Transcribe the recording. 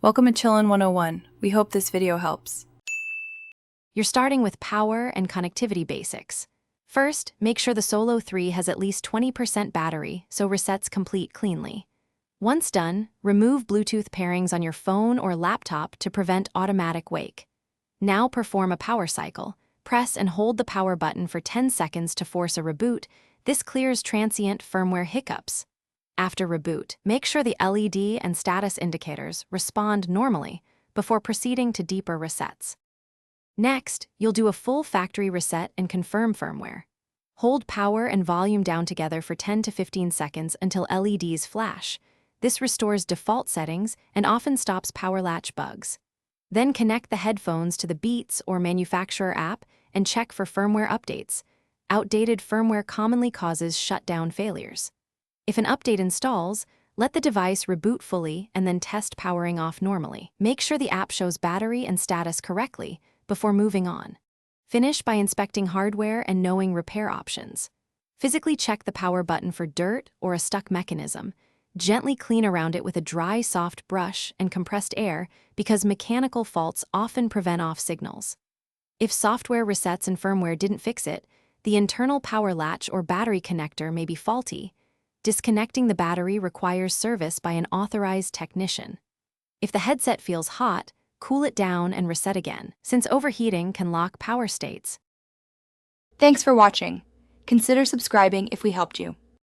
Welcome to Chillin' 101. We hope this video helps. You're starting with power and connectivity basics. First, make sure the Solo 3 has at least 20% battery so resets complete cleanly. Once done, remove Bluetooth pairings on your phone or laptop to prevent automatic wake. Now perform a power cycle. Press and hold the power button for 10 seconds to force a reboot. This clears transient firmware hiccups. After reboot, make sure the LED and status indicators respond normally before proceeding to deeper resets. Next, you'll do a full factory reset and confirm firmware. Hold power and volume down together for 10 to 15 seconds until LEDs flash. This restores default settings and often stops power latch bugs. Then connect the headphones to the Beats or manufacturer app and check for firmware updates. Outdated firmware commonly causes shutdown failures. If an update installs, let the device reboot fully and then test powering off normally. Make sure the app shows battery and status correctly before moving on. Finish by inspecting hardware and knowing repair options. Physically check the power button for dirt or a stuck mechanism. Gently clean around it with a dry, soft brush and compressed air because mechanical faults often prevent off signals. If software resets and firmware didn't fix it, the internal power latch or battery connector may be faulty. Disconnecting the battery requires service by an authorized technician. If the headset feels hot, cool it down and reset again, since overheating can lock power states. Thanks for watching. Consider subscribing if we helped you.